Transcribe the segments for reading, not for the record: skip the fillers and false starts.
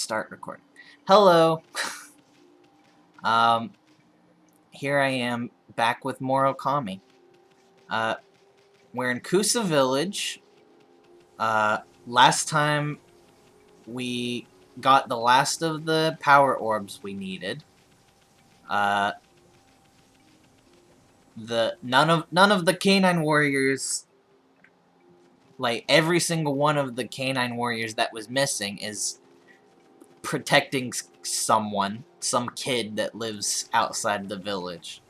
Start recording. Hello. um, Here I am back with more Okami. We're in Kusa Village. Last time we got the last of the power orbs we needed. None of the canine warriors, like every single one of the canine warriors that was missing, is protecting someone, some kid that lives outside the village.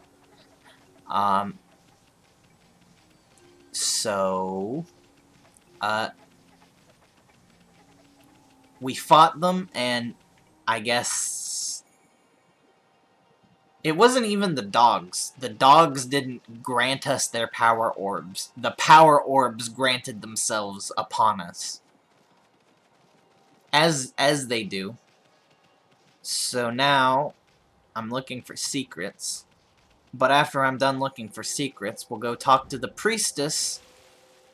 So, we fought them, and I guess it wasn't even the dogs. The dogs didn't grant us their power orbs. The power orbs granted themselves upon us. As they do. So now, I'm looking for secrets. But after I'm done looking for secrets, we'll go talk to the priestess,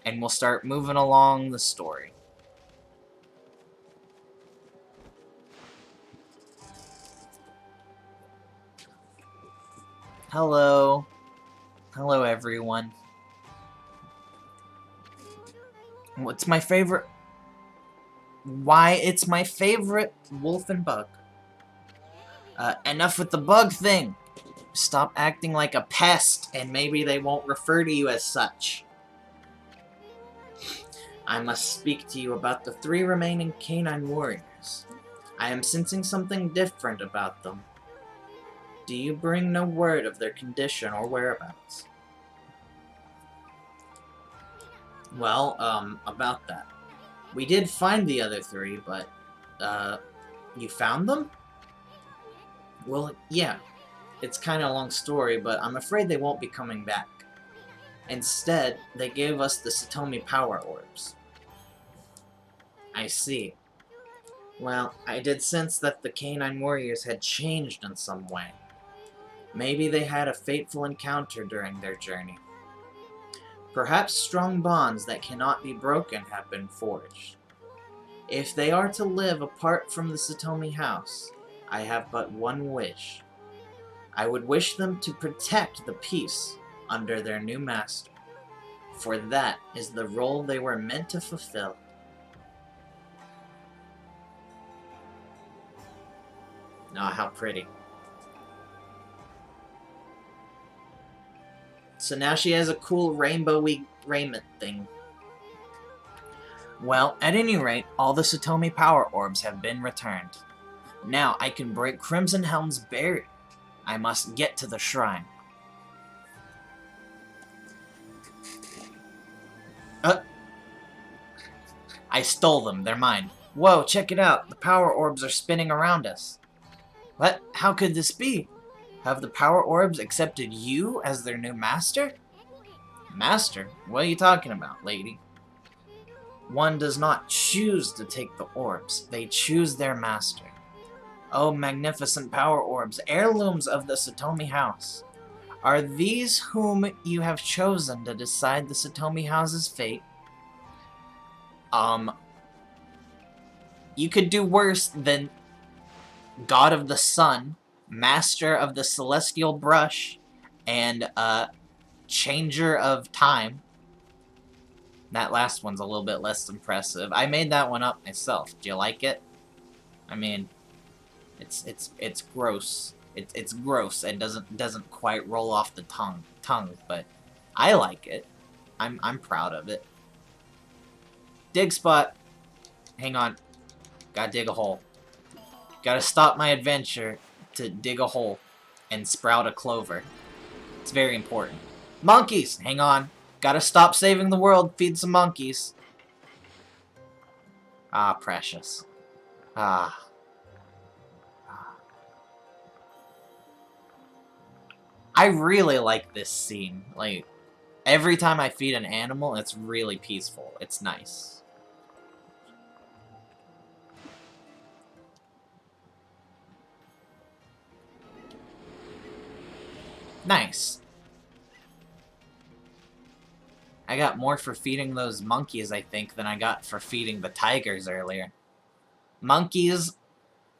and we'll start moving along the story. Hello. Hello, everyone. What's my favorite? Why, it's my favorite wolf and bug. Enough with the bug thing. Stop acting like a pest, and maybe they won't refer to you as such. I must speak to you about the 3 remaining canine warriors. I am sensing something different about them. Do you bring no word of their condition or whereabouts? Well, about that. We did find the other 3, but, you found them? Well, yeah. It's kinda a long story, but I'm afraid they won't be coming back. Instead, they gave us the Satomi power orbs. I see. Well, I did sense that the canine warriors had changed in some way. Maybe they had a fateful encounter during their journey. Perhaps strong bonds that cannot be broken have been forged. If they are to live apart from the Satomi house, I have but one wish. I would wish them to protect the peace under their new master, for that is the role they were meant to fulfill. Ah, how pretty. So now she has a cool rainbowy raiment thing. Well, at any rate, all the Satomi power orbs have been returned. Now I can break Crimson Helm's barrier. I must get to the shrine. I stole them. They're mine. Whoa, check it out. The power orbs are spinning around us. What? How could this be? Have the power orbs accepted you as their new master? Master? What are you talking about, lady? One does not choose to take the orbs. They choose their master. Oh, magnificent power orbs, heirlooms of the Satomi house. Are these whom you have chosen to decide the Satomi house's fate? You could do worse than God of the Sun, Master of the Celestial Brush, and, Changer of Time. That last one's a little bit less impressive. I made that one up myself. Do you like it? I mean, it's gross. It's gross. It doesn't quite roll off the tongue, but I like it. I'm proud of it. Dig spot. Hang on. Gotta dig a hole. Gotta stop my adventure to dig a hole and sprout a clover. It's very important. Monkeys! Hang on. Gotta stop saving the world, feed some monkeys. Ah, precious. Ah. I really like this scene. Like, every time I feed an animal, it's really peaceful. It's nice. Nice. I got more for feeding those monkeys, I think, than I got for feeding the tigers earlier. Monkeys,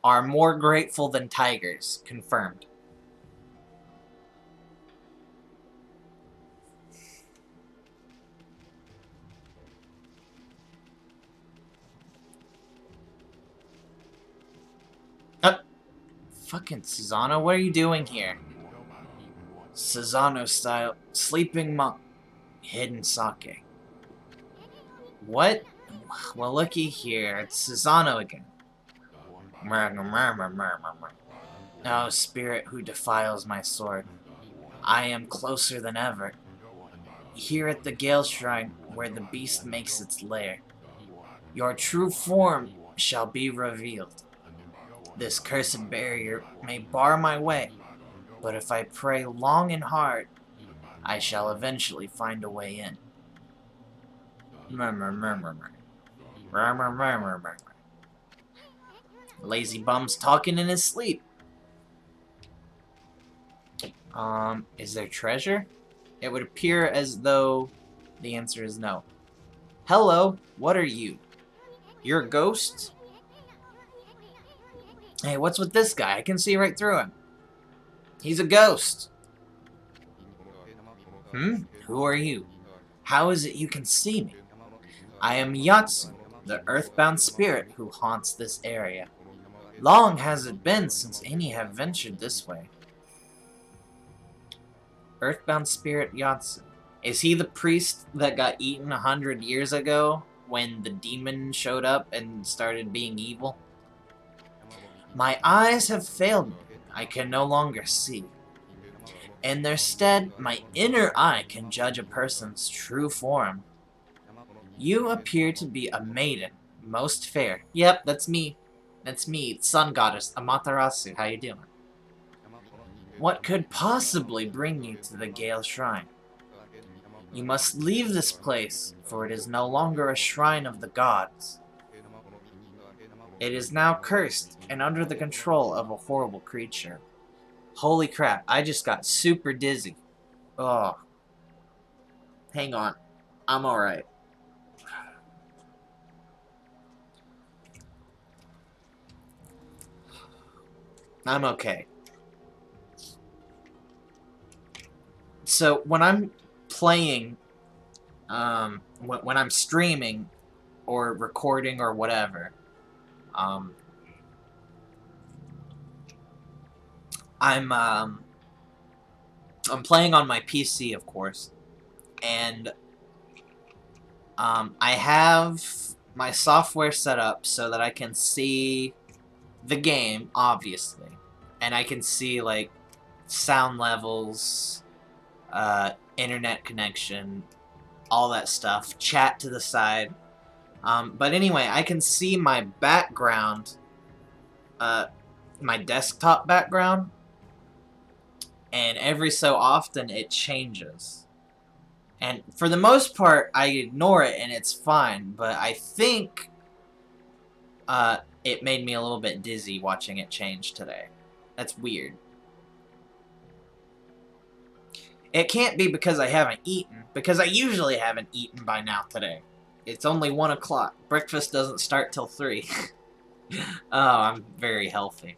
are more grateful than tigers. Confirmed. Fucking Susano, what are you doing here? Susano style. Sleeping monk. Hidden sake. What? Well, looky here. It's Susano again. Oh, spirit who defiles my sword. I am closer than ever. Here at the Gale Shrine, where the beast makes its lair, your true form shall be revealed. This cursed barrier may bar my way, but if I pray long and hard, I shall eventually find a way in. Lazy bum's talking in his sleep. Is there treasure? It would appear as though the answer is no. Hello, what are you? You're a ghost? Hey, what's with this guy? I can see right through him. He's a ghost. Who are you? How is it you can see me? I am Yatsu, the earthbound spirit who haunts this area. Long has it been since any have ventured this way. Earthbound spirit Yatsu. Is he the priest that got eaten 100 years ago when the demon showed up and started being evil? My eyes have failed me. I can no longer see. In their stead, my inner eye can judge a person's true form. You appear to be a maiden, most fair. Yep, that's me. That's me, sun goddess Amaterasu. How you doing? What could possibly bring you to the Gale Shrine? You must leave this place, for it is no longer a shrine of the gods. It is now cursed and under the control of a horrible creature. Holy crap, I just got super dizzy. Oh. Hang on. I'm alright. I'm okay. So, when I'm playing, when I'm streaming, or recording, or whatever, I'm playing on my PC, of course, and I have my software set up so that I can see the game, obviously, and I can see, like, sound levels, internet connection, all that stuff, chat to the side. But anyway, I can see my background, my desktop background, and every so often it changes. And for the most part, I ignore it and it's fine, but I think it made me a little bit dizzy watching it change today. That's weird. It can't be because I haven't eaten, because I usually haven't eaten by now today. It's only 1 o'clock. Breakfast doesn't start till 3. Oh, I'm very healthy.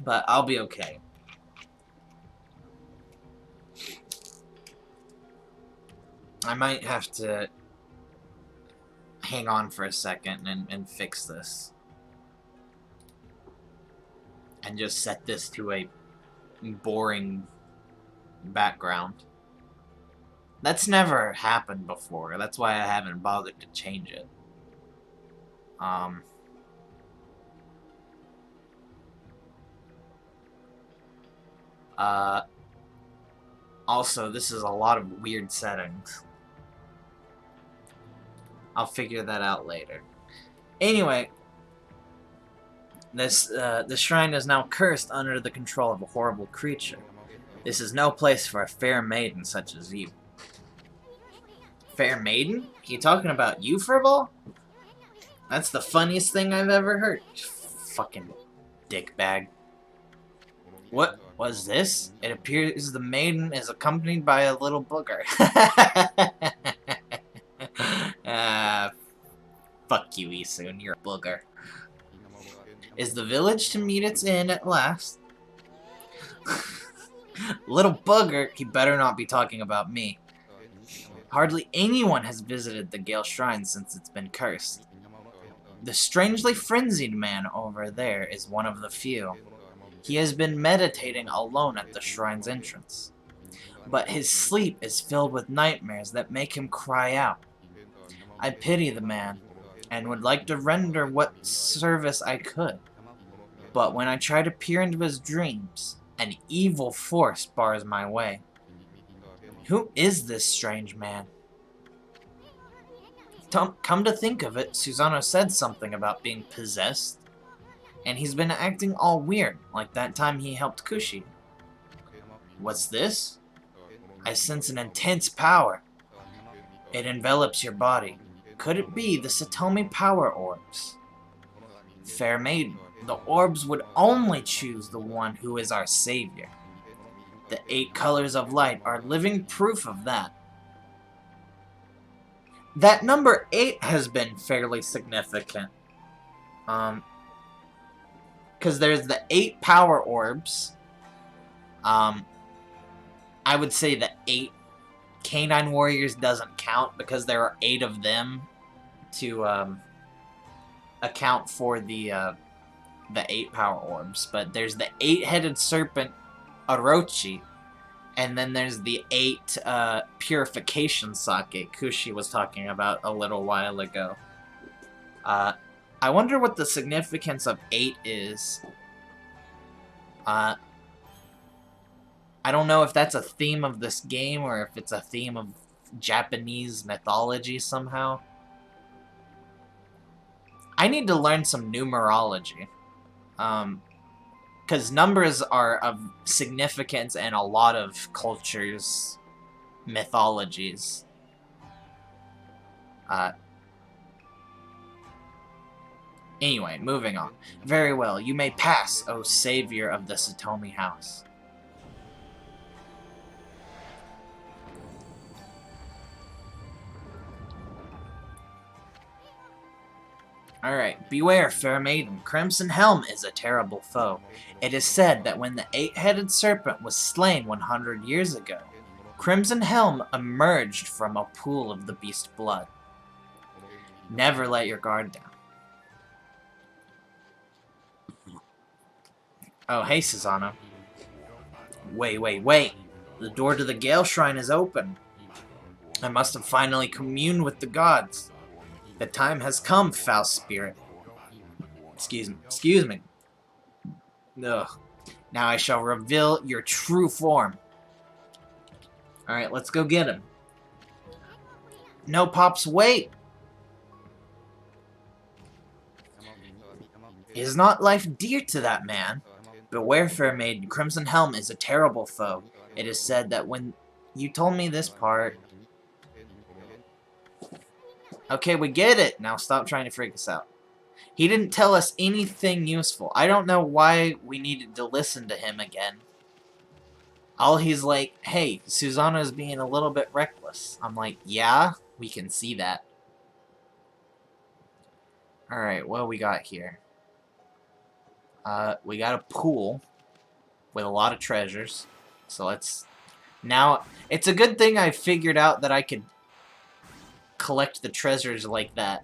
But I'll be okay. I might have to hang on for a second and fix this. And just set this to a boring background. That's never happened before. That's why I haven't bothered to change it. Also, this is a lot of weird settings. I'll figure that out later. Anyway, the shrine is now cursed under the control of a horrible creature. This is no place for a fair maiden such as you. Fair maiden? You talking about you, Furball? That's the funniest thing I've ever heard. Fucking dickbag. What was this? It appears the maiden is accompanied by a little booger. you, Isun. You're a booger. Is the village to meet its end at last? Little bugger, he better not be talking about me. Hardly anyone has visited the Gale Shrine since it's been cursed. The strangely frenzied man over there is one of the few. He has been meditating alone at the shrine's entrance. But his sleep is filled with nightmares that make him cry out. I pity the man, and would like to render what service I could. But when I try to peer into his dreams, an evil force bars my way. Who is this strange man? Come to think of it, Susano said something about being possessed, and he's been acting all weird, like that time he helped Kushi. What's this? I sense an intense power. It envelops your body. Could it be the Satomi power orbs? Fair maiden, the orbs would only choose the one who is our savior. The 8 colors of light are living proof of that. That number 8 has been fairly significant. Because there's the 8 power orbs. I would say the 8 Canine Warriors doesn't count because there are 8 of them to account for the 8 power orbs. But there's the 8-headed serpent Orochi, and then there's the 8 purification sake Kushi was talking about a little while ago. I wonder what the significance of 8 is. I don't know if that's a theme of this game or if it's a theme of Japanese mythology somehow. I need to learn some numerology. Because numbers are of significance in a lot of cultures' mythologies. Anyway, moving on. Very well, you may pass, O savior of the Satomi house. Alright, beware, fair maiden. Crimson Helm is a terrible foe. It is said that when the 8-headed serpent was slain 100 years ago, Crimson Helm emerged from a pool of the beast blood. Never let your guard down. Oh, hey, Susano. Wait. The door to the Gale Shrine is open. I must have finally communed with the gods. The time has come, foul spirit. Excuse me. Ugh. Now I shall reveal your true form. Alright, let's go get him. No, Pops, wait! Is not life dear to that man? Beware, fair maiden, Crimson Helm is a terrible foe. It is said that when you told me this part... Okay, we get it. Now stop trying to freak us out. He didn't tell us anything useful. I don't know why we needed to listen to him again. All he's like, hey, Susano's being a little bit reckless. I'm like, yeah, we can see that. Alright, what do we got here? We got a pool with a lot of treasures. So let's... Now, it's a good thing I figured out that I could collect the treasures like that.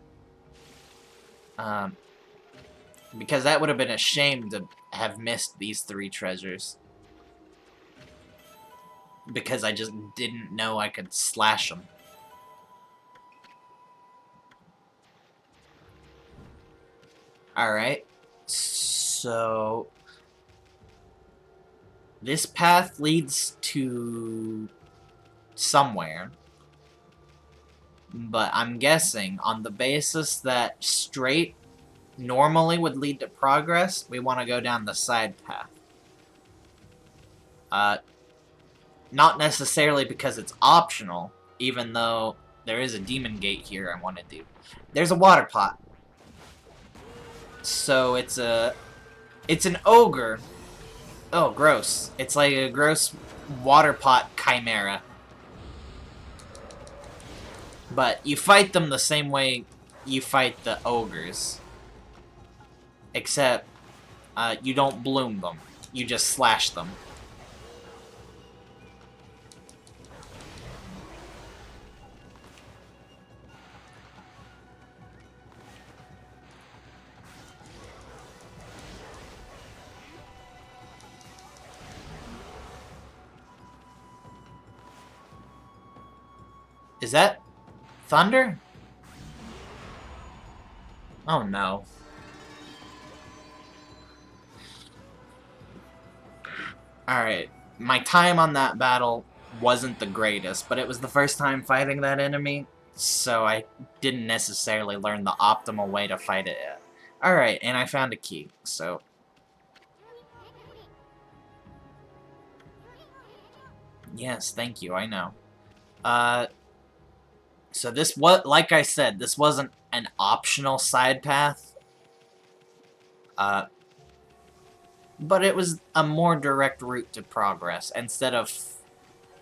Because that would have been a shame to have missed these 3 treasures. Because I just didn't know I could slash them. Alright. So... this path leads to... somewhere. But I'm guessing, on the basis that straight normally would lead to progress, we want to go down the side path. Not necessarily because it's optional, even though there is a demon gate here I want to do. There's a water pot. So it's an ogre. Oh, gross. It's like a gross water pot chimera. But you fight them the same way you fight the ogres. Except, you don't bloom them. You just slash them. Is that thunder? Oh no. Alright, my time on that battle wasn't the greatest, but it was the first time fighting that enemy, so I didn't necessarily learn the optimal way to fight it yet. Alright, and I found a key, so... Yes, thank you, I know. So this, like I said, this wasn't an optional side path. But it was a more direct route to progress, instead of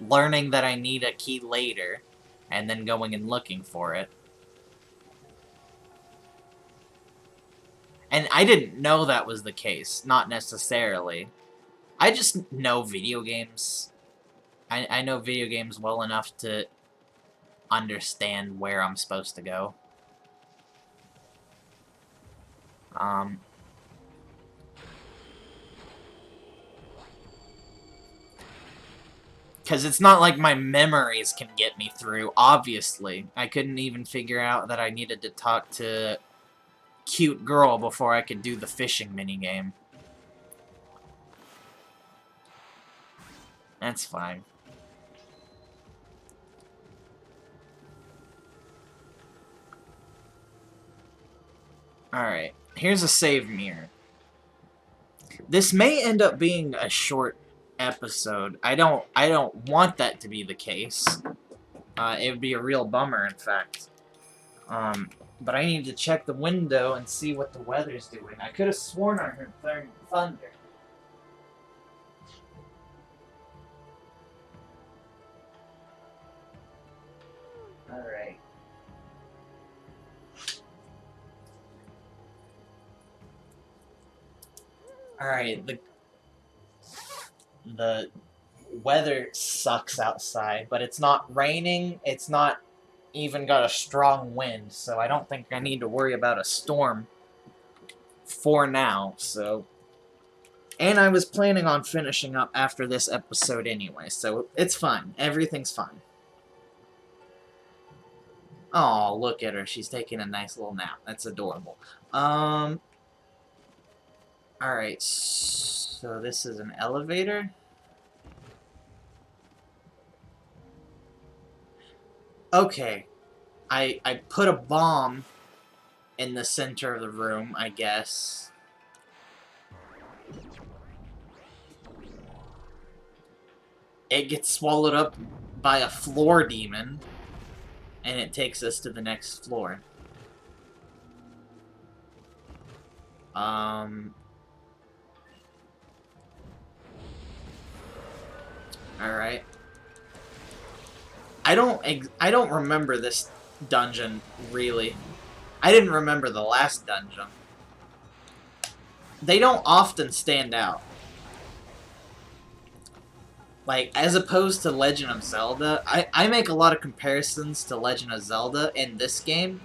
learning that I need a key later, and then going and looking for it. And I didn't know that was the case, not necessarily. I just know video games. I know video games well enough to understand where I'm supposed to go. Because it's not like my memories can get me through, obviously. I couldn't even figure out that I needed to talk to cute girl before I could do the fishing minigame. That's fine. Alright, here's a save mirror. This may end up being a short episode. I don't want that to be the case. It would be a real bummer, in fact. But I need to check the window and see what the weather's doing. I could have sworn I heard thunder. Alright. Alright, the weather sucks outside, but it's not raining, it's not even got a strong wind, so I don't think I need to worry about a storm for now, so... And I was planning on finishing up after this episode anyway, so it's fine. Everything's fine. Oh, look at her. She's taking a nice little nap. That's adorable. Alright, so this is an elevator. Okay. I put a bomb in the center of the room, I guess. It gets swallowed up by a floor demon, and it takes us to the next floor. Alright. I don't remember this dungeon, really. I didn't remember the last dungeon. They don't often stand out. Like, as opposed to Legend of Zelda, I make a lot of comparisons to Legend of Zelda in this game.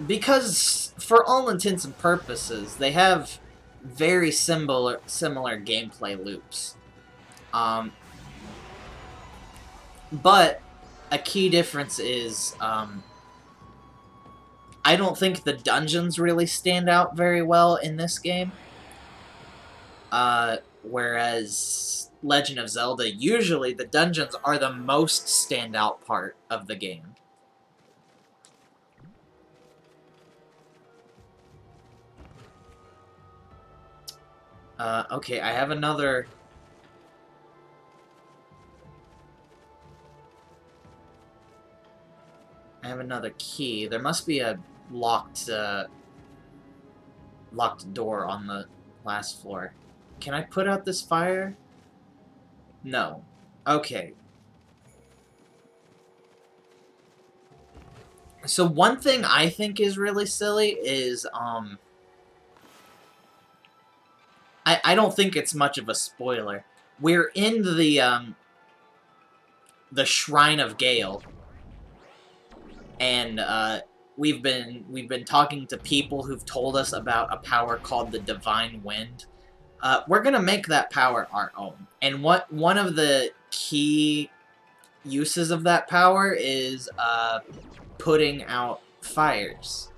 Because, for all intents and purposes, they have very similar gameplay loops. But a key difference is, I don't think the dungeons really stand out very well in this game. Whereas Legend of Zelda, usually the dungeons are the most standout part of the game. Okay, I have another... key. There must be a locked door on the last floor. Can I put out this fire? No. Okay. So one thing I think is really silly is, I don't think it's much of a spoiler. We're in the Shrine of Gale, and, we've been talking to people who've told us about a power called the Divine Wind. We're gonna make that power our own. And one of the key uses of that power is, putting out fires.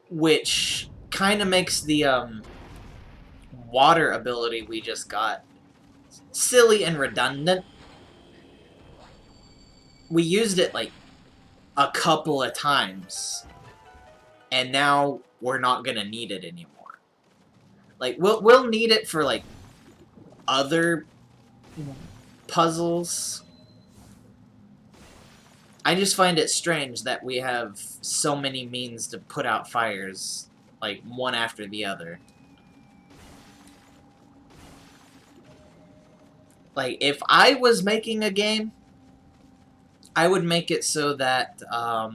Which kind of makes the, water ability we just got silly and redundant. We used it, like, a couple of times, and now we're not gonna need it anymore. Like, we'll need it for, like, other puzzles. I just find it strange that we have so many means to put out fires, like, one after the other. Like, if I was making a game, I would make it so that, I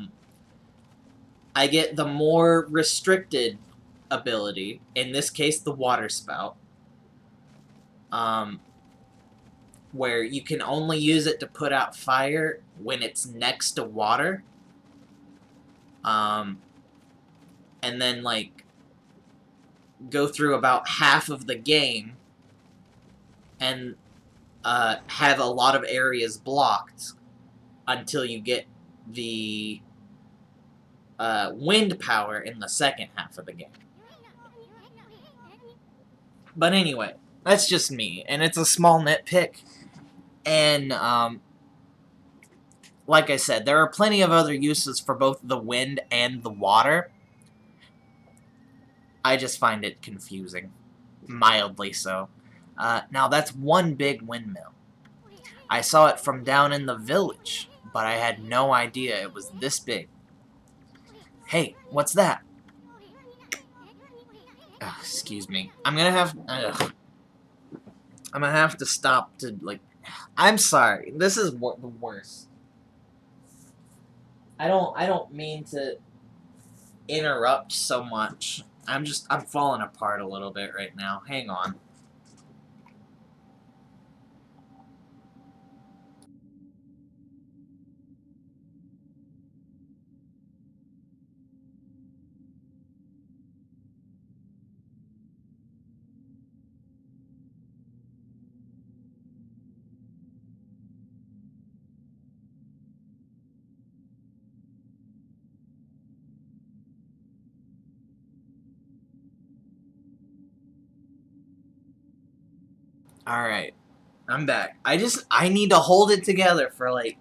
get the more restricted ability, in this case, the water spout, um, where you can only use it to put out fire when it's next to water, and then, like, go through about half of the game and, have a lot of areas blocked until you get the, wind power in the second half of the game. But anyway, that's just me, and it's a small nitpick, and, like I said, there are plenty of other uses for both the wind and the water. I just find it confusing. Mildly so. Now, that's one big windmill. I saw it from down in the village, but I had no idea it was this big. Hey, what's that? Ugh, excuse me. I'm gonna have to stop to, like... I'm sorry. This is the worst. I don't mean to interrupt so much. I'm falling apart a little bit right now. Hang on. Alright. I'm back. I need to hold it together for, like,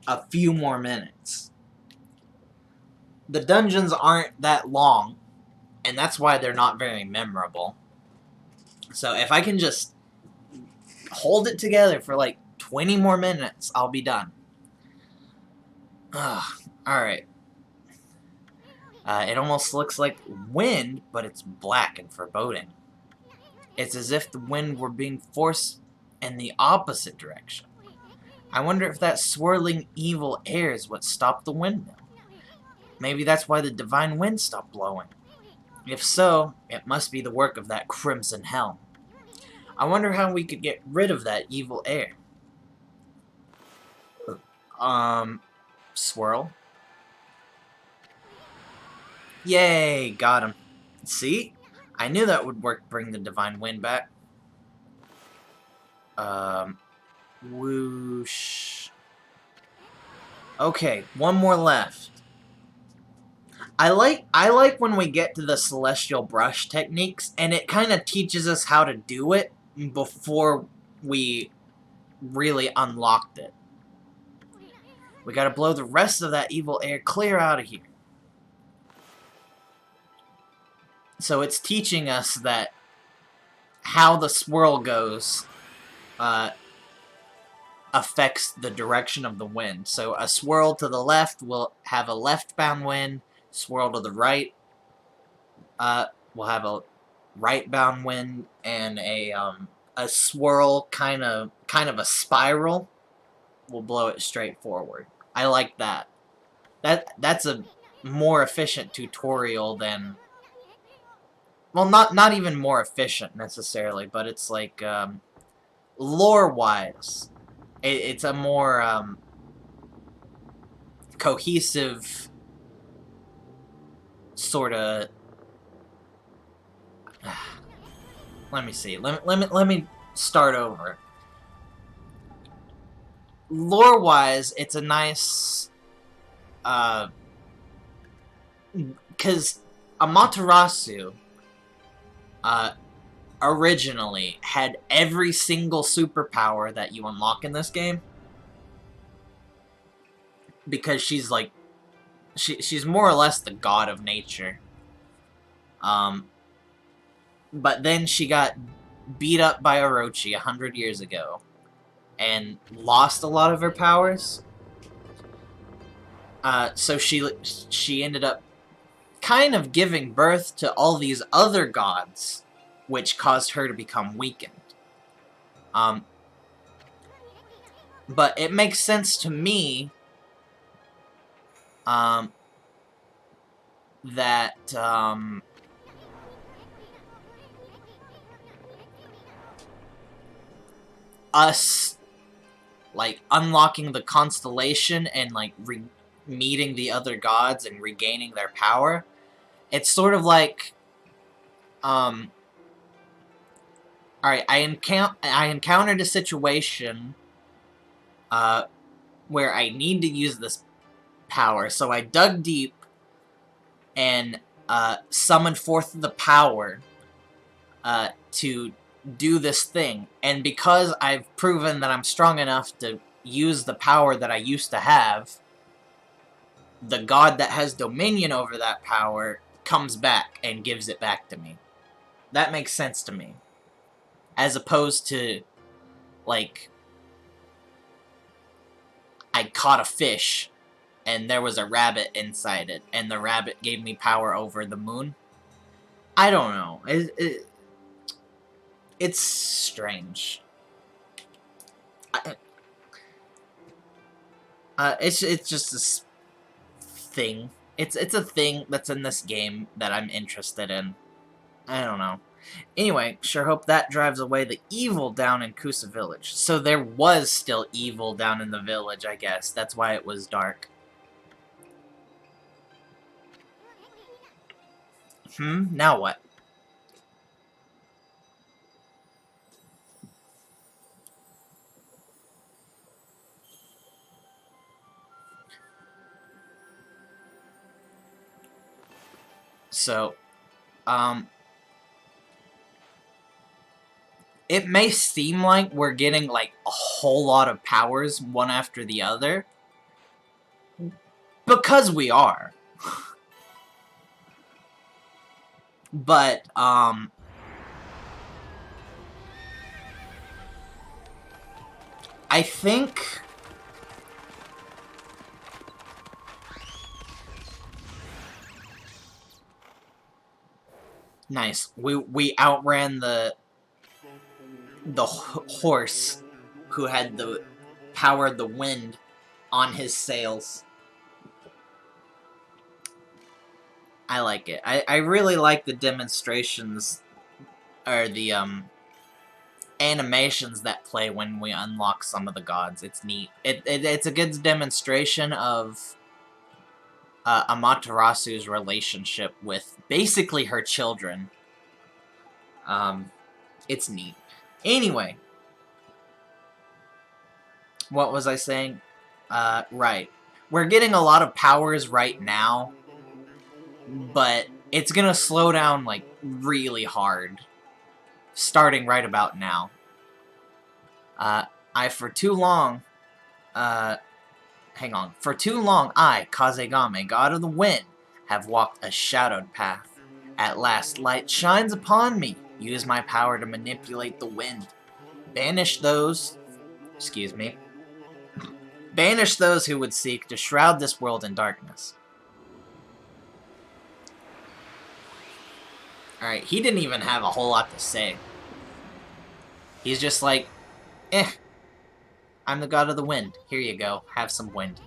a few more minutes. The dungeons aren't that long, and that's why they're not very memorable. So if I can just hold it together for, like, 20 more minutes, I'll be done. Ugh. Alright. It almost looks like wind, but it's black and foreboding. It's as if the wind were being forced in the opposite direction. I wonder if that swirling evil air is what stopped the windmill. Maybe that's why the divine wind stopped blowing. If so, it must be the work of that crimson Helm. I wonder how we could get rid of that evil air. Swirl. Yay, got him. See? I knew that would work, bring the divine wind back. Whoosh. Okay, one more left. I like when we get to the celestial brush techniques, and it kind of teaches us how to do it before we really unlocked it. We gotta blow the rest of that evil air clear out of here. So it's teaching us that how the swirl goes affects the direction of the wind. So a swirl to the left will have a left-bound wind. Swirl to the right will have a right-bound wind, and a swirl kind of a spiral will blow it straight forward. I like that. That's a more efficient tutorial than... Well, not even more efficient, necessarily, but it's like, lore-wise, it's a more, cohesive sort of... Let me see. Let me start over. Lore-wise, it's a nice, because Amaterasu, originally had every single superpower that you unlock in this game, because she's like, she's more or less the god of nature. But then she got beat up by Orochi 100 years ago, and lost a lot of her powers. So she ended up kind of giving birth to all these other gods, which caused her to become weakened. But it makes sense to me, that, us, like, unlocking the constellation and, like, meeting the other gods and regaining their power, it's sort of like, alright, I encountered a situation, where I need to use this power, so I dug deep and, summoned forth the power, to do this thing, and because I've proven that I'm strong enough to use the power that I used to have, the god that has dominion over that power comes back and gives it back to me. That makes sense to me. As opposed to, like, I caught a fish, and there was a rabbit inside it, and the rabbit gave me power over the moon. I don't know. It's strange. It's just this thing. It's a thing that's in this game that I'm interested in. I don't know. Anyway, sure hope that drives away the evil down in Kusa Village. So there was still evil down in the village, I guess. That's why it was dark. Now what? So, it may seem like we're getting, like, a whole lot of powers, one after the other. Because we are. But, I think... Nice. We outran the horse who had the power of the wind on his sails. I like it. I really like the demonstrations, or the animations that play when we unlock some of the gods. It's neat. It's a good demonstration of Amaterasu's relationship with basically her children. It's neat. Anyway, what was I saying? Right. We're getting a lot of powers right now, but it's gonna slow down, like, really hard, starting right about now. For too long, I, Kazegame, god of the wind, have walked a shadowed path. At last, light shines upon me. Use my power to manipulate the wind. Banish those who would seek to shroud this world in darkness. Alright, he didn't even have a whole lot to say. He's just like, I'm the god of the wind. Here you go. Have some wind.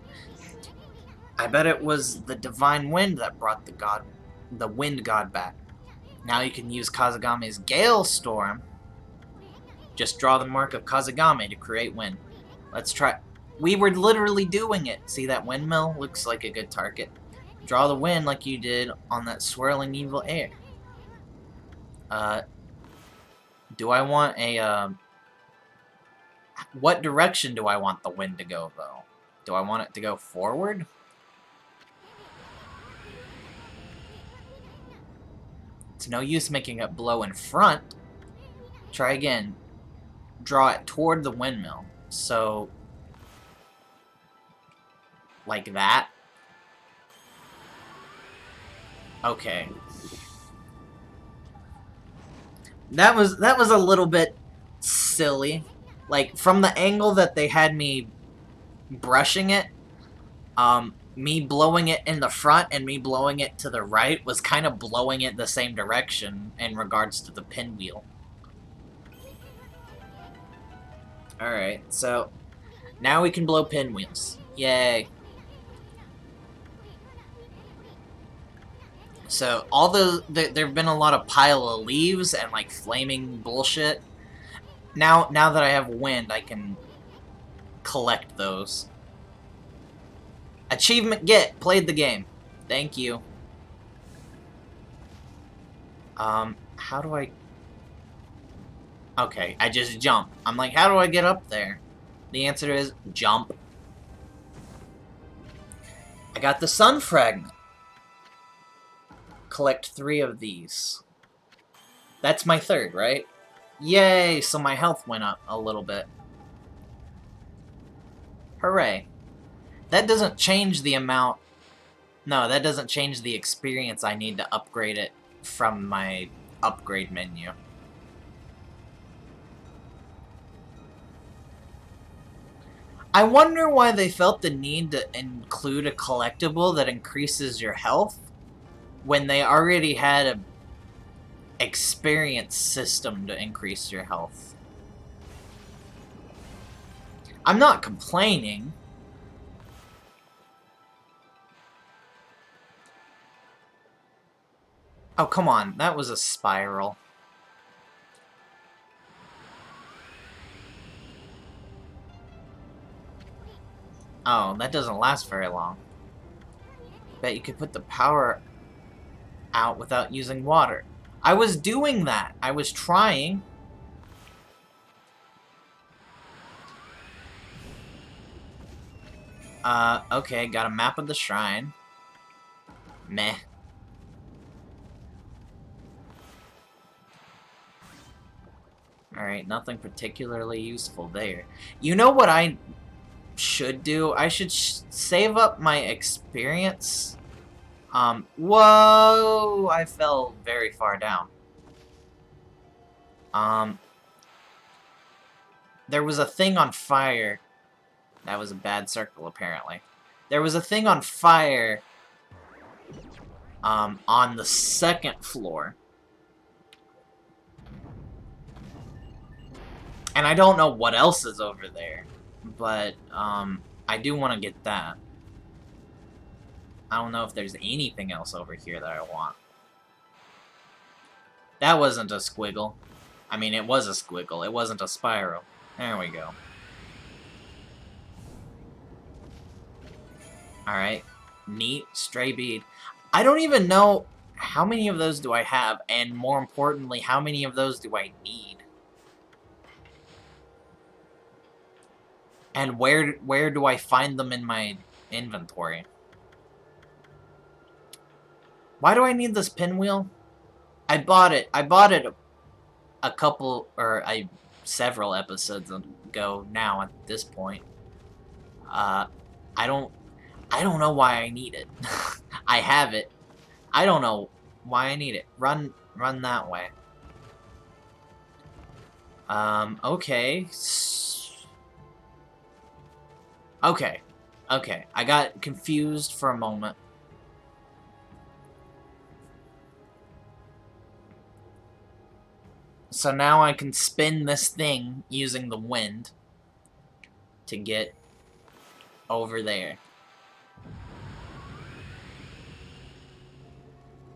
I bet it was the divine wind that brought the wind god back. Now you can use Kazagame's Gale Storm. Just draw the mark of Kazagame to create wind. Let's try. We were literally doing it. See that windmill? Looks like a good target. Draw the wind like you did on that swirling evil air. Do I want a, what direction do I want the wind to go, though? Do I want it to go forward? It's no use making it blow in front. Try again. Draw it toward the windmill. So, like that. Okay. That was a little bit silly. Like, from the angle that they had me brushing it, me blowing it in the front and me blowing it to the right was kind of blowing it the same direction in regards to the pinwheel. Alright, so now we can blow pinwheels. Yay. So, there have been a lot of pile of leaves and, like, flaming bullshit. Now that I have wind, I can collect those. Achievement get! Played the game. Thank you. How do I... Okay, I just jump. I'm like, how do I get up there? The answer is, jump. I got the sun fragment. Collect 3 of these. That's my 3rd, right? Yay! So my health went up a little bit. Hooray. That doesn't change the amount... No, that doesn't change the experience I need to upgrade it from my upgrade menu. I wonder why they felt the need to include a collectible that increases your health when they already had a experience system to increase your health. I'm not complaining. Oh, come on. That was a spiral. Oh, that doesn't last very long. Bet you could put the power out without using water. I was doing that. I was trying. Okay, got a map of the shrine. Meh. Alright, nothing particularly useful there. You know what I should do? I should save up my experience. Whoa! I fell very far down. There was a thing on fire. That was a bad circle, apparently. There was a thing on fire, on the 2nd floor. And I don't know what else is over there, but, I do want to get that. I don't know if there's anything else over here that I want. That wasn't a squiggle. I mean, it was a squiggle. It wasn't a spiral. There we go. Alright. Neat. Stray bead. I don't even know how many of those do I have, and more importantly, how many of those do I need? And where do I find them in my inventory? Why do I need this pinwheel? I bought it a couple, or several episodes ago now at this point. I don't know why I need it. I have it. I don't know why I need it. Run that way. Okay. Okay. I got confused for a moment. So now I can spin this thing using the wind to get over there.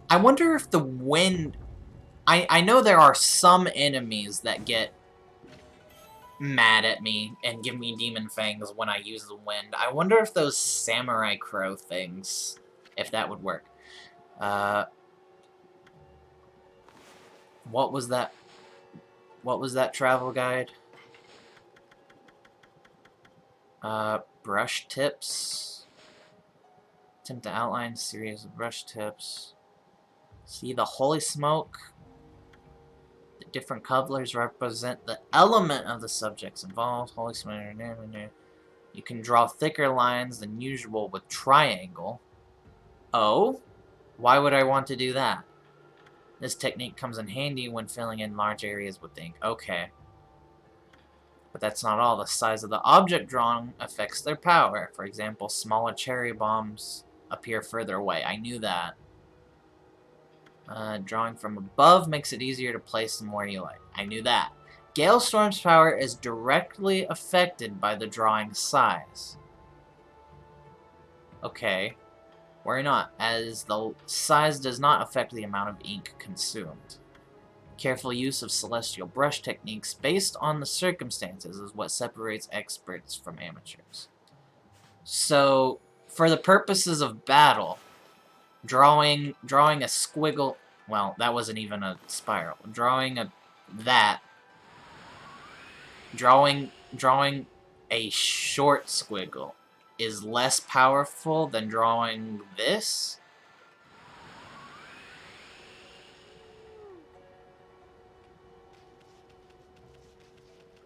I wonder if the wind... I know there are some enemies that get mad at me and give me demon fangs when I use the wind. I wonder if those samurai crow things, if that would work. What was that? What was that travel guide? Brush tips. Attempt to outline series of brush tips. See the holy smoke. The different colors represent the element of the subjects involved. Holy smoke. You can draw thicker lines than usual with triangle. Oh? Why would I want to do that? This technique comes in handy when filling in large areas with ink. Okay. But that's not all. The size of the object drawn affects their power. For example, smaller cherry bombs appear further away. I knew that. Drawing from above makes it easier to place them where you like. I knew that. Galestorm's power is directly affected by the drawing size. Okay. Why not? As the size does not affect the amount of ink consumed. Careful use of celestial brush techniques based on the circumstances is what separates experts from amateurs. So, for the purposes of battle, drawing a squiggle, well, that wasn't even a spiral. Drawing a short squiggle is less powerful than drawing this.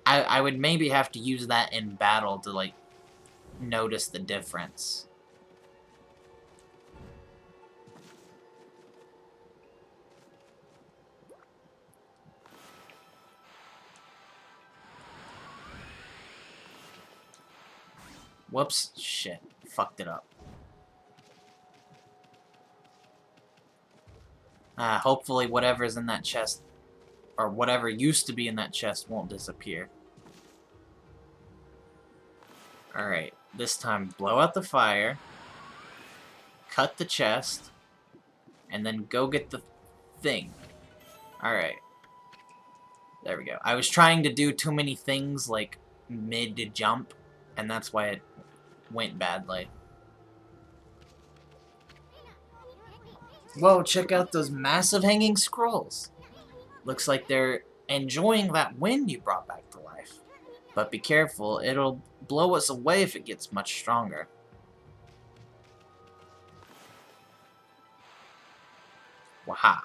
I would maybe have to use that in battle to, like, notice the difference. Whoops. Shit. Fucked it up. Hopefully whatever's in that chest, or whatever used to be in that chest, won't disappear. Alright. This time, blow out the fire, cut the chest, and then go get the thing. Alright. There we go. I was trying to do too many things, like, mid-jump, and that's why it went badly. Whoa, check out those massive hanging scrolls. Looks like they're enjoying that wind you brought back to life. But be careful, it'll blow us away if it gets much stronger. Waha.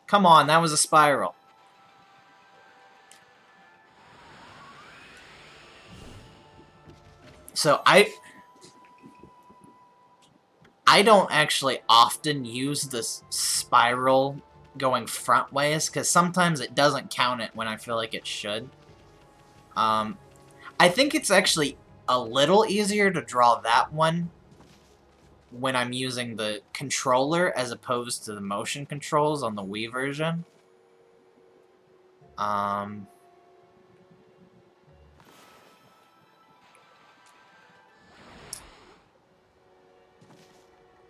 Come on, that was a spiral. So I don't actually often use this spiral going front ways, because sometimes it doesn't count it when I feel like it should. I think it's actually a little easier to draw that one when I'm using the controller as opposed to the motion controls on the Wii version.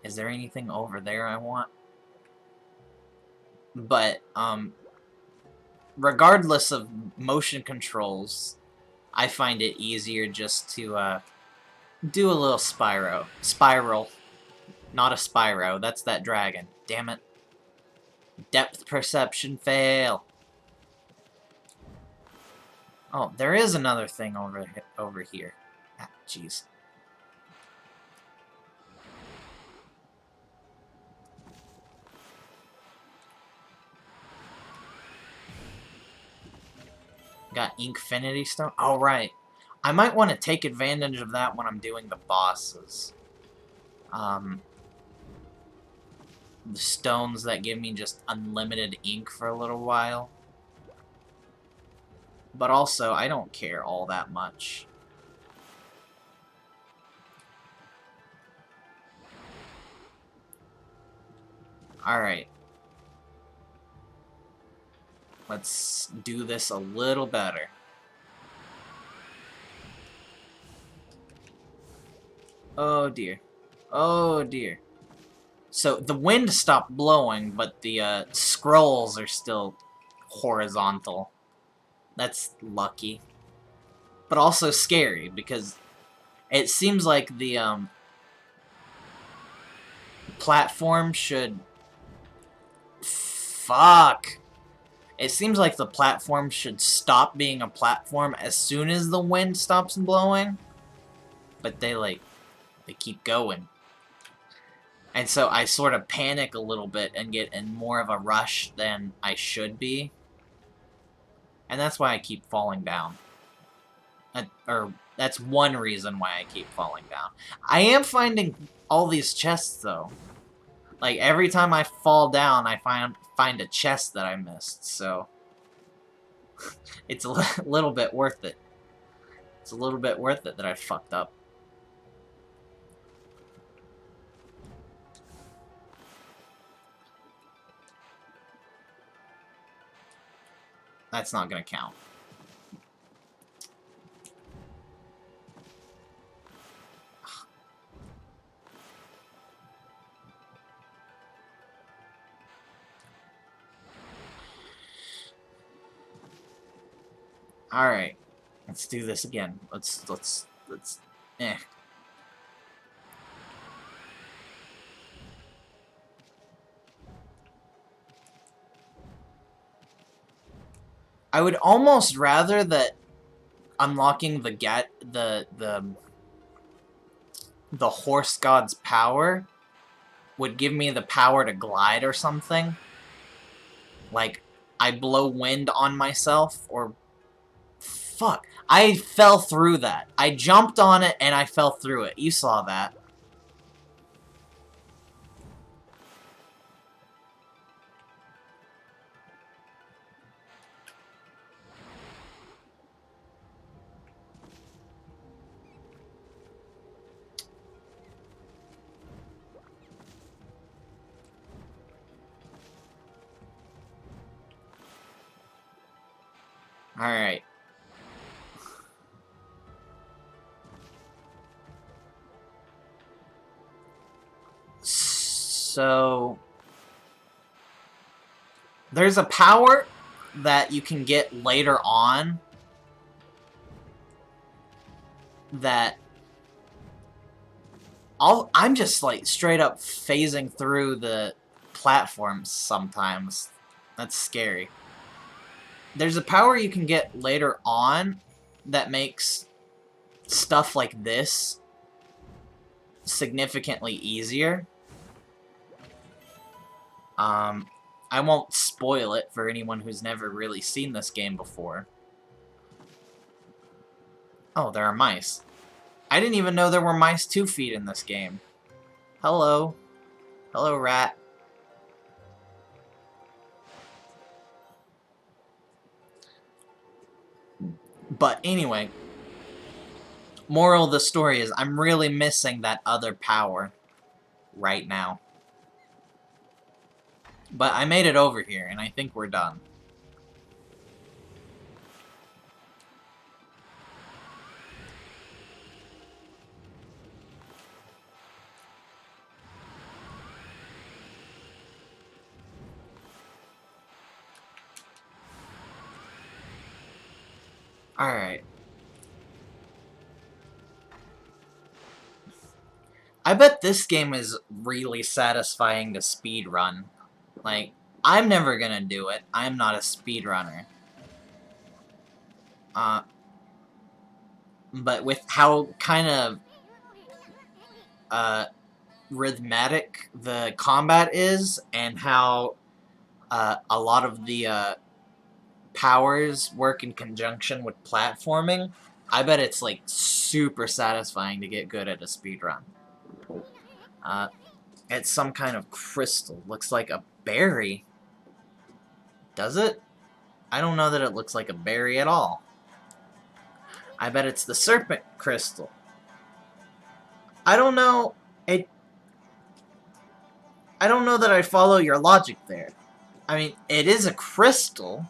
Is there anything over there I want? But, regardless of motion controls, I find it easier just to, do a little spiral. Not a Spyro, that's that dragon. Damn it. Depth perception fail. Oh, there is another thing over here. Ah, jeez. Got Inkfinity Stone? Oh, right. I might want to take advantage of that when I'm doing the bosses. The stones that give me just unlimited ink for a little while. But also, I don't care all that much. Alright. Let's do this a little better. Oh dear. Oh dear. So the wind stopped blowing, but the scrolls are still horizontal. That's lucky. But also scary, because it seems like the platform should... Fuck! It seems like the platform should stop being a platform as soon as the wind stops blowing. But they keep going. And so I sort of panic a little bit and get in more of a rush than I should be. And that's why I keep falling down. Or that's one reason why I keep falling down. I am finding all these chests, though. Like, every time I fall down, I find a chest that I missed, so... it's a little bit worth it. It's a little bit worth it that I fucked up. That's not gonna count. Alright. Let's do this again. Let's... Eh. I would almost rather that unlocking the horse god's power would give me the power to glide or something. Like, I blow wind on myself, or... Fuck. I fell through that. I jumped on it, and I fell through it. You saw that. Alright. So... there's a power that you can get later on that... I'm just, like, straight up phasing through the platforms sometimes. That's scary. There's a power you can get later on that makes stuff like this significantly easier. I won't spoil it for anyone who's never really seen this game before. Oh, there are mice. I didn't even know there were mice 2 feet in this game. Hello. Hello, rat. But anyway, moral of the story is I'm really missing that other power right now. But I made it over here, and I think we're done. Alright. I bet this game is really satisfying to speedrun. Like, I'm never gonna do it. I'm not a speedrunner. But with how kind of rhythmic the combat is, and how a lot of the powers work in conjunction with platforming, I bet it's like super satisfying to get good at a speedrun. It's some kind of crystal. Looks like a berry. Does it? I don't know that it looks like a berry at all. I bet it's the serpent crystal. I don't know. I don't know that I follow your logic there. I mean, it is a crystal,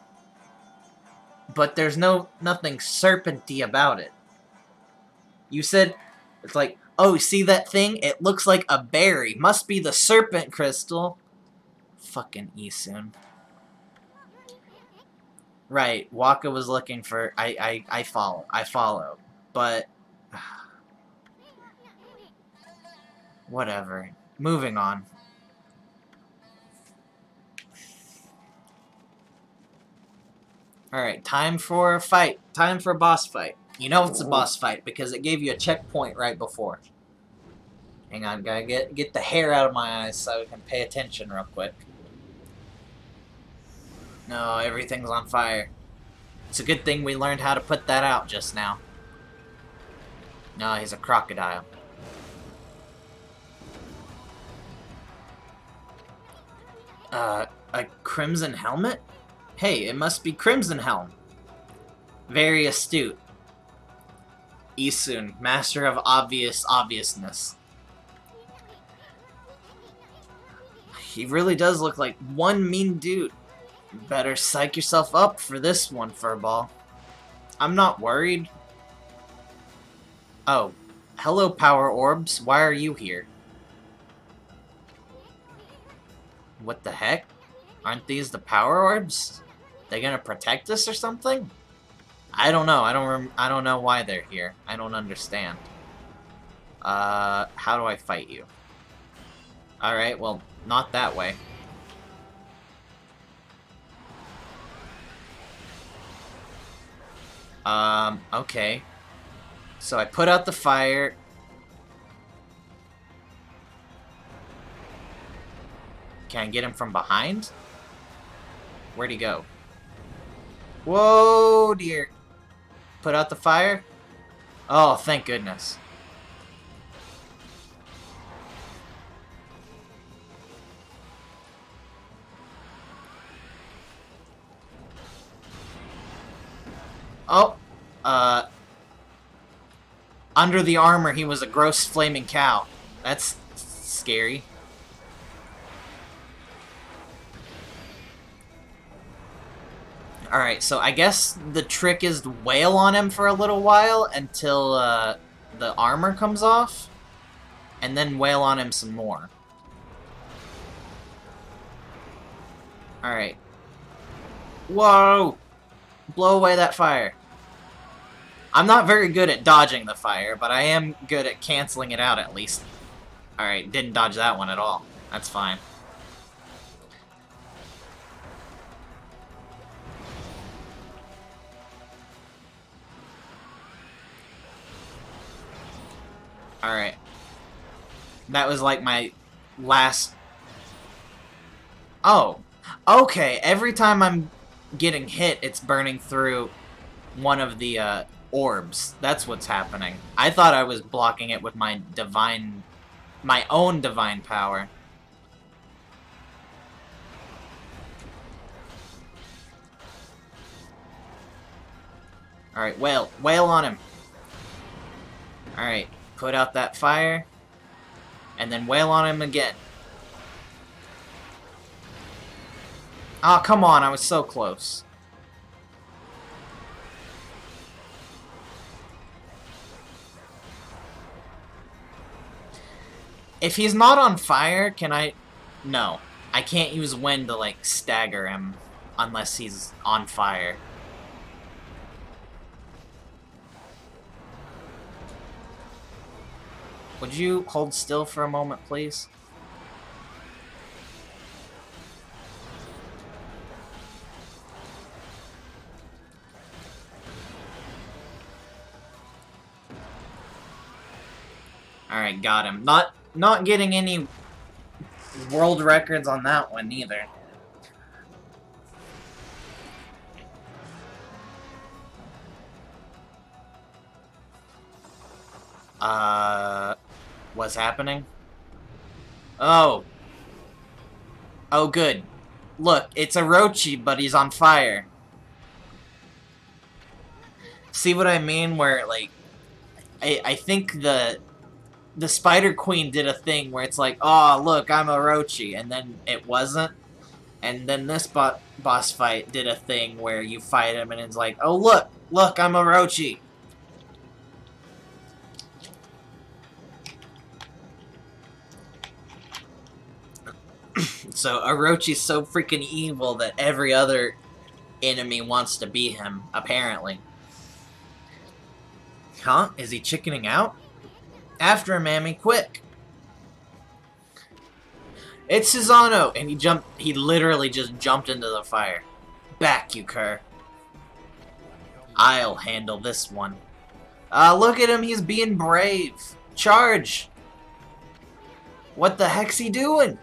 but there's nothing serpenty about it. You said it's like Oh, see that thing? It looks like a berry. Must be the serpent crystal. Fucking Isun. Right, Waka was looking for... I follow. I follow. But... whatever. Moving on. Alright, time for a fight. Time for a boss fight. You know it's a boss fight because it gave you a checkpoint right before. Hang on, gotta get the hair out of my eyes so I can pay attention real quick. No, everything's on fire. It's a good thing we learned how to put that out just now. No, he's a crocodile. A crimson helmet? Hey, it must be Crimson Helm. Very astute. Isun, master of obviousness. He really does look like one mean dude. Better psych yourself up for this one, Furball. I'm not worried. Oh, hello, Power Orbs. Why are you here? What the heck? Aren't these the Power Orbs? They gonna protect us or something? I don't know. I don't know why they're here. I don't understand. How do I fight you? Alright, well, not that way. Okay. So I put out the fire. Can I get him from behind? Where'd he go? Whoa, dear. Put out the fire? Oh, thank goodness. Oh, under the armor, he was a gross flaming cow. That's scary. Alright, so I guess the trick is to wail on him for a little while until the armor comes off, and then wail on him some more. Alright. Whoa! Blow away that fire. I'm not very good at dodging the fire, but I am good at canceling it out at least. Alright, didn't dodge that one at all. That's fine. Alright. That was like my last... Oh. Okay, every time I'm getting hit, it's burning through one of the orbs. That's what's happening. I thought I was blocking it with my own divine power. Alright, wail on him. Alright, put out that fire, and then wail on him again. Oh, come on, I was so close. If he's not on fire, can I... No. I can't use wind to, like, stagger him unless he's on fire. Would you hold still for a moment, please? Alright, got him. Not getting any world records on that one either. What's happening? Oh. Oh, good. Look, it's Orochi, but he's on fire. See what I mean? Where, like, I think the Spider Queen did a thing where it's like, oh, look, I'm Orochi, and then it wasn't. And then this boss fight did a thing where you fight him and it's like, oh, look, I'm Orochi. So Orochi's so freaking evil that every other enemy wants to be him, apparently. Huh? Is he chickening out? After him, Mammy, quick! It's Susanoo! And he literally just jumped into the fire. Back, you cur. I'll handle this one. Look at him, he's being brave. Charge! What the heck's he doing?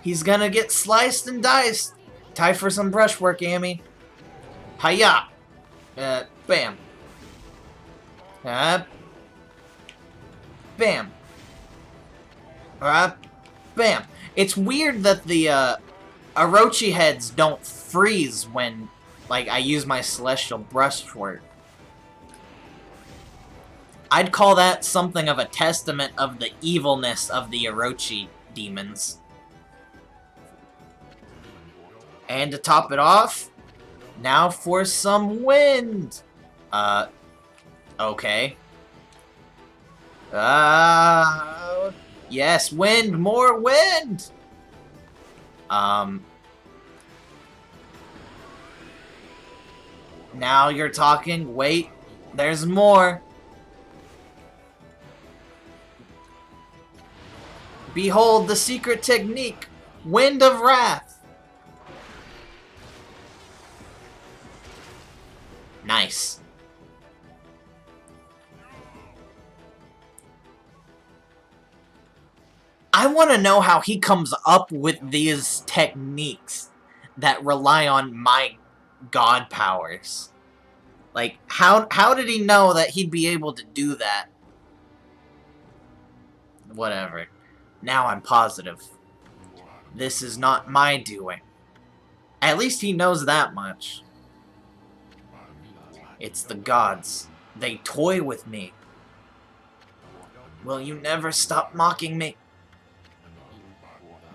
He's gonna get sliced and diced. Time for some brushwork, Amy. Hiya! Bam. Bam. Bam. It's weird that the, Orochi heads don't freeze when, like, I use my celestial brushwork. I'd call that something of a testament of the evilness of the Orochi demons. And to top it off, now for some wind! Okay. Yes, wind! More wind! Now you're talking. Wait, there's more. Behold the secret technique. Wind of Wrath. Nice. I want to know how he comes up with these techniques that rely on my god powers. Like, how did he know that he'd be able to do that? Whatever. Now I'm positive. This is not my doing. At least he knows that much. It's the gods. They toy with me. Will you never stop mocking me?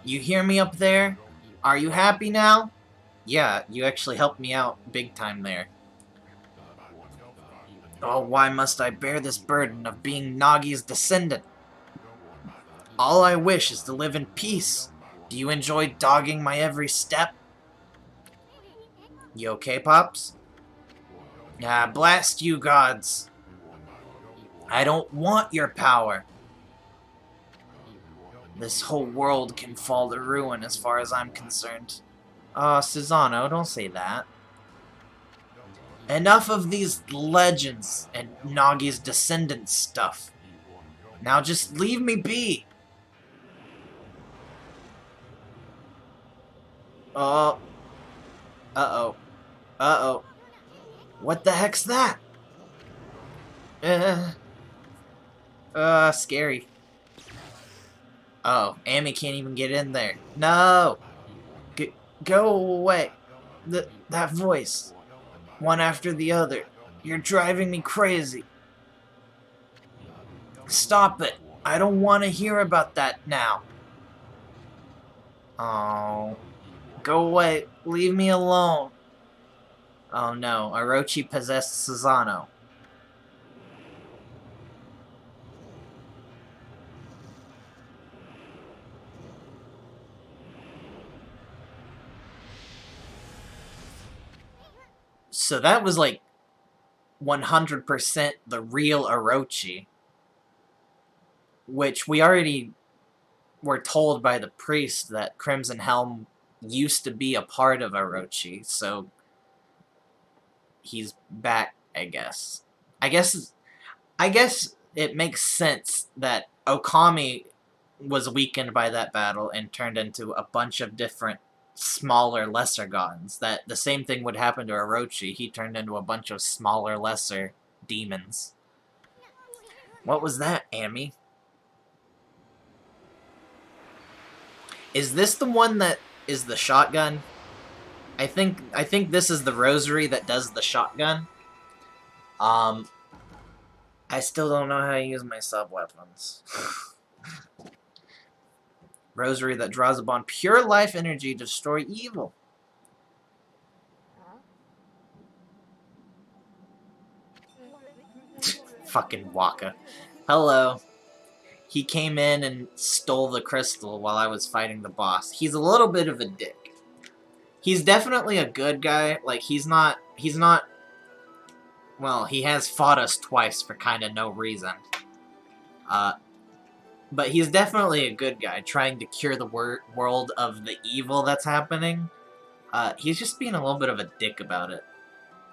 You hear me up there? Are you happy now? Yeah, you actually helped me out big time there. Oh, why must I bear this burden of being Nagi's descendant? All I wish is to live in peace. Do you enjoy dogging my every step? You okay, Pops? Ah, blast you, gods. I don't want your power. This whole world can fall to ruin as far as I'm concerned. Susanoo, don't say that. Enough of these legends and Nagi's descendant stuff. Now just leave me be. Uh-oh. Uh-oh. What the heck's that? Scary. Oh, Amy can't even get in there. No! Go away. That voice. One after the other. You're driving me crazy. Stop it. I don't want to hear about that now. Oh. Go away. Leave me alone. Oh no, Orochi possessed Susanoo. So that was like 100% the real Orochi. Which we already were told by the priest that Crimson Helm used to be a part of Orochi, so he's back, I guess. I guess it makes sense that Okami was weakened by that battle and turned into a bunch of different smaller, lesser gods. That the same thing would happen to Orochi. He turned into a bunch of smaller, lesser demons. What was that, Amy? Is this the one that is the shotgun? I think this is the rosary that does the shotgun. I still don't know how to use my sub-weapons. Rosary that draws upon pure life energy to destroy evil. Fucking Waka. Hello. He came in and stole the crystal while I was fighting the boss. He's a little bit of a dick. He's definitely a good guy. Like, he's not... Well, he has fought us twice for kind of no reason. But he's definitely a good guy, trying to cure the world of the evil that's happening. He's just being a little bit of a dick about it.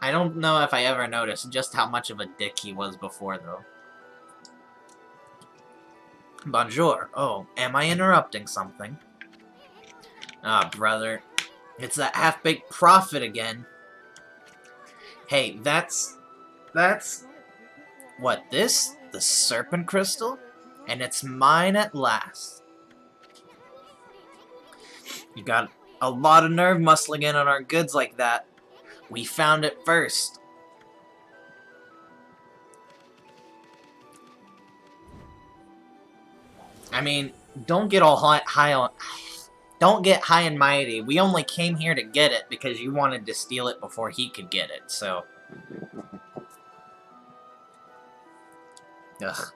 I don't know if I ever noticed just how much of a dick he was before, though. Bonjour. Oh, am I interrupting something? Ah, brother. It's that half-baked prophet again. Hey, that's... What, this? The serpent crystal? And it's mine at last. You got a lot of nerve muscling in on our goods like that. We found it first. I mean, don't get all don't get high and mighty. We only came here to get it because you wanted to steal it before he could get it, so... Ugh.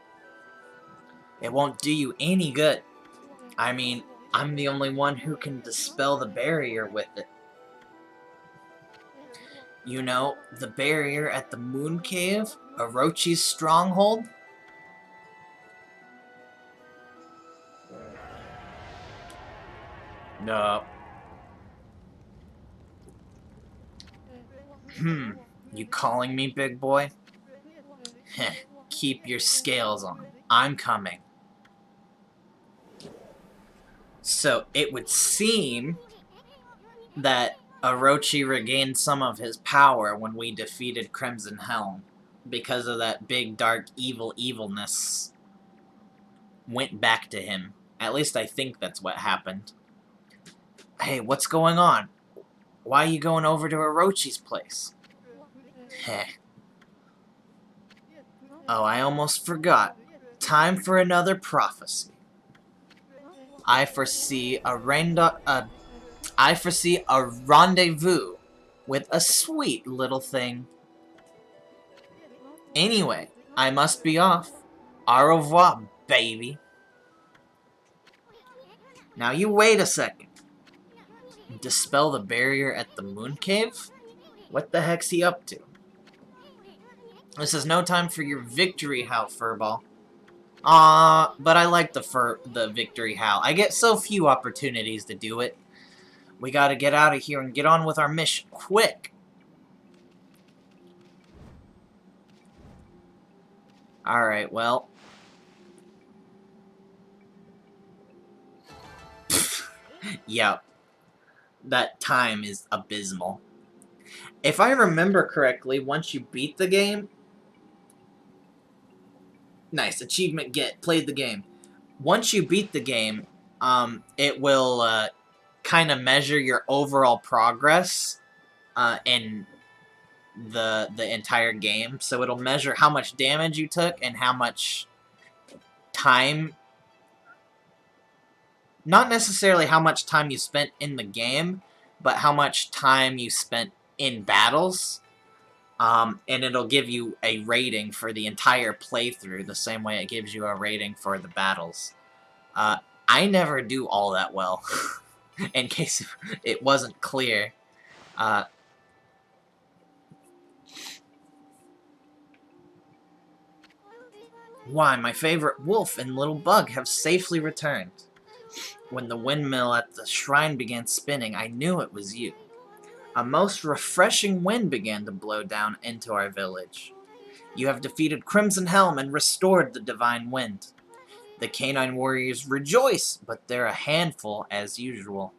It won't do you any good. I mean, I'm the only one who can dispel the barrier with it. You know, the barrier at the Moon Cave? Orochi's stronghold? No. You calling me, big boy? Heh, keep your scales on. I'm coming. So, it would seem that Orochi regained some of his power when we defeated Crimson Helm. Because of that big, dark, evilness went back to him. At least I think that's what happened. Hey, what's going on? Why are you going over to Orochi's place? Heh. Oh, I almost forgot. Time for another prophecy. I foresee a rendezvous with a sweet little thing. Anyway, I must be off. Au revoir, baby. Now you wait a second. Dispel the barrier at the Moon Cave? What the heck's he up to? This is no time for your victory howl, Furball. But I like the victory howl. I get so few opportunities to do it. We gotta get out of here and get on with our mission, quick! Alright, well... yeah. That time is abysmal. If I remember correctly, once you beat the game... Nice, achievement get, played the game. Once you beat the game, it will, kind of measure your overall progress, in the entire game. So it'll measure how much damage you took and how much time... Not necessarily how much time you spent in the game, but how much time you spent in battles. And it'll give you a rating for the entire playthrough, the same way it gives you a rating for the battles. I never do all that well, in case it wasn't clear. Why, my favorite wolf and little bug have safely returned. When the windmill at the shrine began spinning, I knew it was you. A most refreshing wind began to blow down into our village. You have defeated Crimson Helm and restored the divine wind. The canine warriors rejoice, but they're a handful as usual.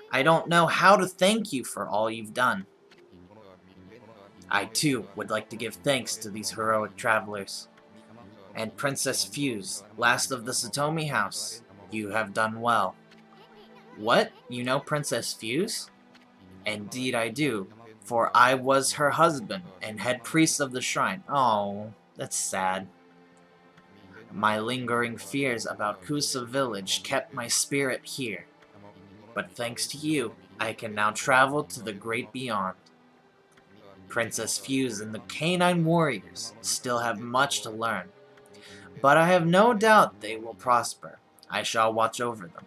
I don't know how to thank you for all you've done. I, too, would like to give thanks to these heroic travelers. And Princess Fuse, last of the Satomi house, you have done well. What? You know Princess Fuse? Indeed I do, for I was her husband and head priest of the shrine. Oh, that's sad. My lingering fears about Kusa village kept my spirit here. But thanks to you, I can now travel to the great beyond. Princess Fuse and the canine warriors still have much to learn. but I have no doubt they will prosper. I shall watch over them.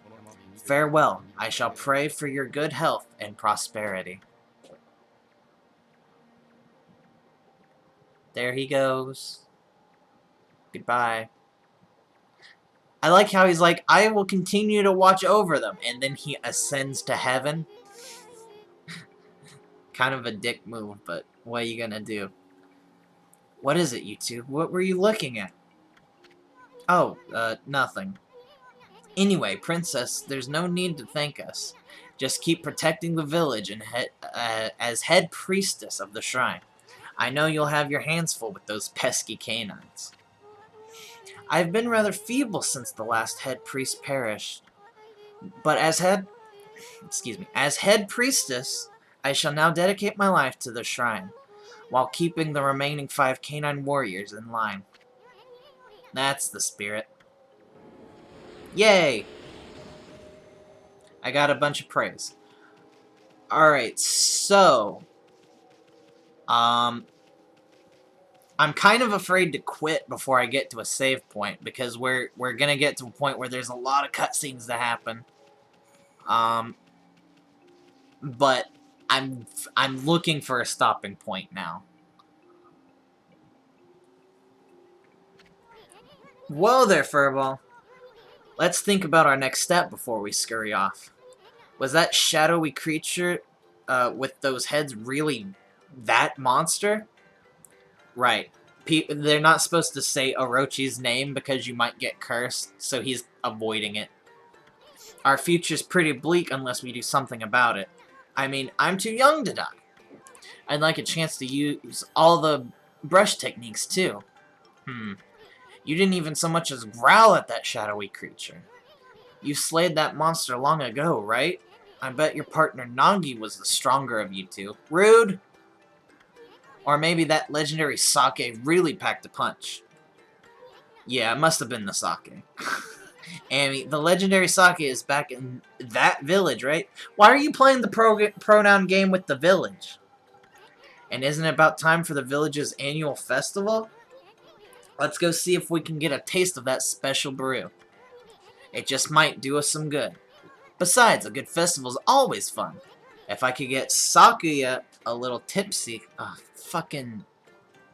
Farewell. I shall pray for your good health and prosperity. There he goes. Goodbye. I like how he's like, I will continue to watch over them, and then he ascends to heaven. Kind of a dick move, but what are you gonna do? What is it, you two? What were you looking at? Oh, nothing. Anyway, Princess, there's no need to thank us. Just keep protecting the village and as head priestess of the shrine. I know you'll have your hands full with those pesky canines. I've been rather feeble since the last head priest perished, but as head priestess, I shall now dedicate my life to the shrine, while keeping the remaining 5 canine warriors in line. That's the spirit. Yay! I got a bunch of praise. Alright, so... I'm kind of afraid to quit before I get to a save point, because we're gonna get to a point where there's a lot of cutscenes to happen. But I'm looking for a stopping point now. Whoa there, Furball. Let's think about our next step before we scurry off. Was that shadowy creature with those heads really that monster? Right. They're not supposed to say Orochi's name because you might get cursed, so he's avoiding it. Our future's pretty bleak unless we do something about it. I mean, I'm too young to die. I'd like a chance to use all the brush techniques, too. You didn't even so much as growl at that shadowy creature. You slayed that monster long ago, right? I bet your partner Nagi was the stronger of you two. Rude! Or maybe that legendary sake really packed a punch. Yeah, it must have been the sake. Amy, the legendary sake is back in that village, right? Why are you playing the pronoun game with the village? And isn't it about time for the village's annual festival? Let's go see if we can get a taste of that special brew. It just might do us some good. Besides, a good festival's always fun. If I could get Sakuya a little tipsy... Ugh, fucking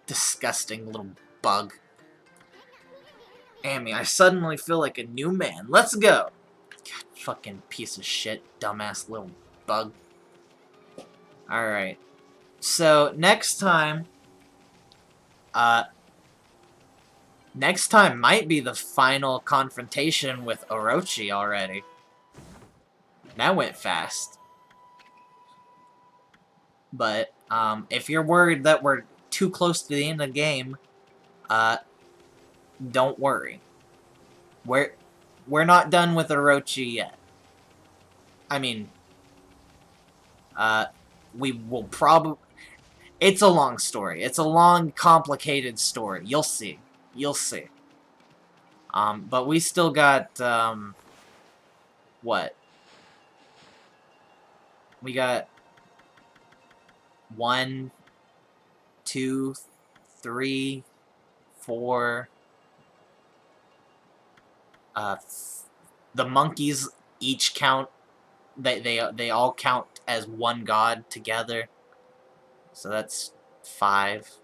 disgusting little bug. Amy, I suddenly feel like a new man. Let's go! God, fucking piece of shit, dumbass little bug. Alright. So, next time... Next time might be the final confrontation with Orochi already. That went fast. But, if you're worried that we're too close to the end of the game, don't worry. We're not done with Orochi yet. I mean, we will probably... It's a long story. It's a long, complicated story. You'll see. You'll see. But we still got, what? We got 1, 2, 3, 4. The monkeys each count. They all count as one god together. So that's 5,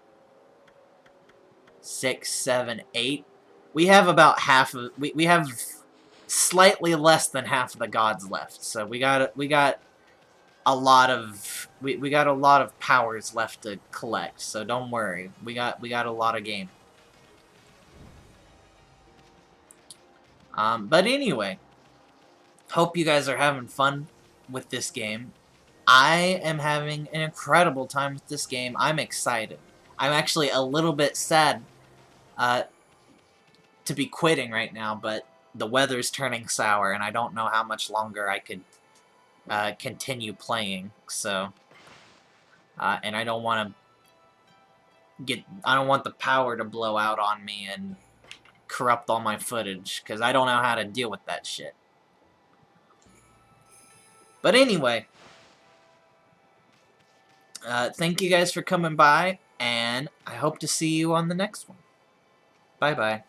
6, 7, 8. We have about half of we have slightly less than half of the gods left. So we got a lot of we got a lot of powers left to collect. So don't worry. We got a lot of game. But anyway, hope you guys are having fun with this game. I am having an incredible time with this game. I'm excited. I'm actually a little bit sad to be quitting right now, but the weather's turning sour, and I don't know how much longer I could continue playing. So, and I don't want the power to blow out on me and corrupt all my footage, because I don't know how to deal with that shit. But anyway, thank you guys for coming by, and I hope to see you on the next one. Bye-bye.